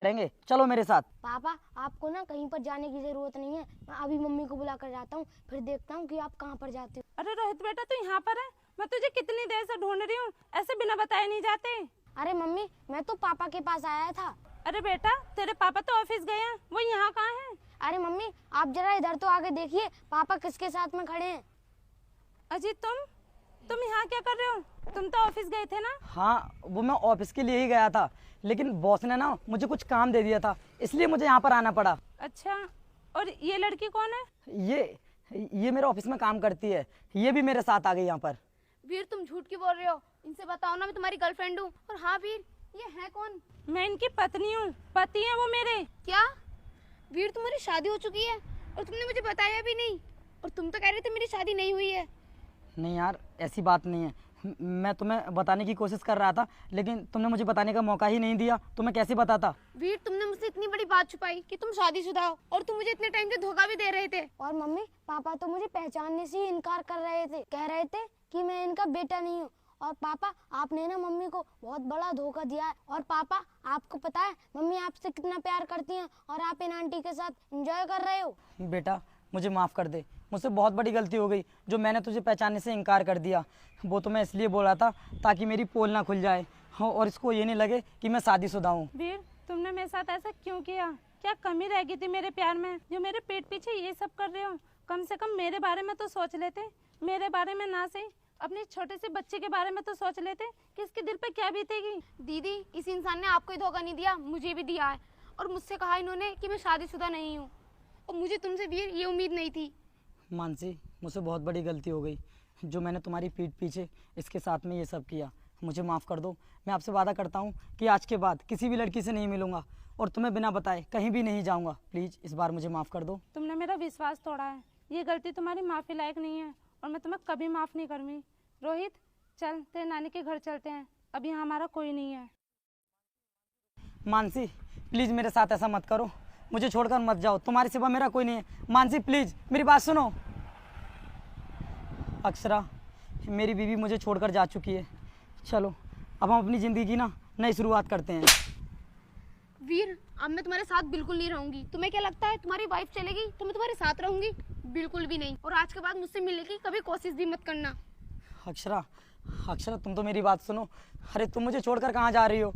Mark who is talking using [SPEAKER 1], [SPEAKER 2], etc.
[SPEAKER 1] करेंगे, चलो मेरे साथ।
[SPEAKER 2] पापा आपको ना कहीं पर जाने की जरूरत नहीं है, मैं अभी मम्मी को बुला कर जाता हूँ, फिर देखता हूँ कि आप कहाँ पर जाते हो।
[SPEAKER 3] अरे रोहित बेटा तू यहाँ पर है, मैं तुझे कितनी देर से ढूंढ रही हूँ, ऐसे बिना बताए नहीं जाते।
[SPEAKER 2] अरे मम्मी मैं तो पापा के पास आया था।
[SPEAKER 3] अरे बेटा तेरे पापा तो ऑफिस गए हैं, वो यहाँ कहाँ हैं?
[SPEAKER 2] अरे मम्मी आप जरा इधर तो आके देखिए, पापा किसके साथ में खड़े हैं।
[SPEAKER 3] अजीत तुम यहाँ क्या कर रहे हो? तुम तो ऑफिस गए थे ना?
[SPEAKER 1] हाँ, वो मैं ऑफिस के लिए ही गया था, लेकिन बॉस ने ना मुझे कुछ काम दे दिया था, इसलिए मुझे यहाँ पर आना पड़ा।
[SPEAKER 3] अच्छा, और ये लड़की कौन है?
[SPEAKER 1] ये मेरे ऑफिस में काम करती है, ये भी मेरे साथ आ गई यहाँ पर।
[SPEAKER 4] वीर तुम झूठ क्यों बोल रहे हो? इनसे बताओ ना मैं तुम्हारी गर्लफ्रेंड हूँ। और हाँ वीर, ये है कौन?
[SPEAKER 3] मैं इनकी पत्नी हूँ, पति है वो मेरे।
[SPEAKER 4] क्या वीर तुम्हारी शादी हो चुकी है और तुमने मुझे बताया भी नहीं? और तुम तो कह रहे थे मेरी शादी नहीं हुई है।
[SPEAKER 1] नहीं यार, ऐसी बात नहीं है, मैं तुम्हें बताने की कोशिश कर रहा था, लेकिन तुमने मुझे बताने का मौका ही नहीं दिया, तो मैं कैसे बताता।
[SPEAKER 4] वीर तुमने मुझसे इतनी बड़ी बात छुपाई कि तुम शादीशुदा हो, और तुम मुझे इतने टाइम से धोखा भी दे रहे थे।
[SPEAKER 2] और मम्मी पापा तो मुझे पहचानने से ही इनकार कर रहे थे, कह रहे थे कि मैं इनका बेटा नहीं हूँ। और पापा आपने ना मम्मी को बहुत बड़ा धोखा दिया है। और पापा आपको पता है मम्मी आपसे कितना प्यार करती हैं, और आप इन आंटी के साथ एंजॉय कर रहे हो।
[SPEAKER 1] बेटा मुझे माफ़ कर दे, मुझसे बहुत बड़ी गलती हो गई जो मैंने तुझे पहचानने से इनकार कर दिया। वो तो मैं इसलिए बोला था ताकि मेरी पोल ना खुल जाए, हाँ, और इसको ये नहीं लगे कि मैं शादीशुदा हूँ।
[SPEAKER 3] वीर तुमने मेरे साथ ऐसा क्यों किया? क्या कमी रह गई थी मेरे प्यार में जो मेरे पेट पीछे ये सब कर रहे हो? कम से कम मेरे बारे में तो सोच लेते, मेरे बारे में ना सही अपने छोटे से बच्चे के बारे में तो सोच लेते कि इसके दिल पे क्या बीतेगी।
[SPEAKER 4] दीदी इस इंसान ने आपको ही धोखा नहीं दिया, मुझे भी दिया है। और मुझसे कहा इन्होंने कि मैं शादीशुदा नहीं हूँ, और मुझे तुमसे वीर ये उम्मीद नहीं थी।
[SPEAKER 1] मानसी, मुझसे बहुत बड़ी गलती हो गई जो मैंने तुम्हारी पीठ पीछे इसके साथ में ये सब किया, मुझे माफ़ कर दो। मैं आपसे वादा करता हूँ कि आज के बाद किसी भी लड़की से नहीं मिलूंगा और तुम्हें बिना बताए कहीं भी नहीं जाऊँगा। प्लीज़ इस बार मुझे माफ़ कर दो।
[SPEAKER 3] तुमने मेरा विश्वास तोड़ा है, ये गलती तुम्हारी माफ़ी लायक नहीं है और मैं तुम्हें कभी माफ़ नहीं करूँगी। रोहित चल तेरे नानी के घर चलते हैं, अभी यहाँ हमारा कोई नहीं है।
[SPEAKER 1] मानसी प्लीज़ मेरे साथ ऐसा मत करो, मुझे छोड़कर मत जाओ, तुम्हारे सिवा मेरा कोई नहीं है। मानसी प्लीज़ मेरी बात सुनो। अक्षरा, मेरी बीवी मुझे छोड़कर जा चुकी है, चलो अब हम अपनी ज़िंदगी की ना नई शुरुआत करते हैं।
[SPEAKER 4] वीर अब मैं तुम्हारे साथ बिल्कुल नहीं रहूंगी। तुम्हें क्या लगता है तुम्हारी वाइफ चलेगी तो मैं तुम्हारे साथ रहूंगी? बिल्कुल भी नहीं। और आज के बाद मुझसे मिलने की कभी कोशिश भी मत करना।
[SPEAKER 1] अक्षरा, अक्षरा तुम तो मेरी बात सुनो। अरे तुम मुझे छोड़कर कहाँ जा रही हो?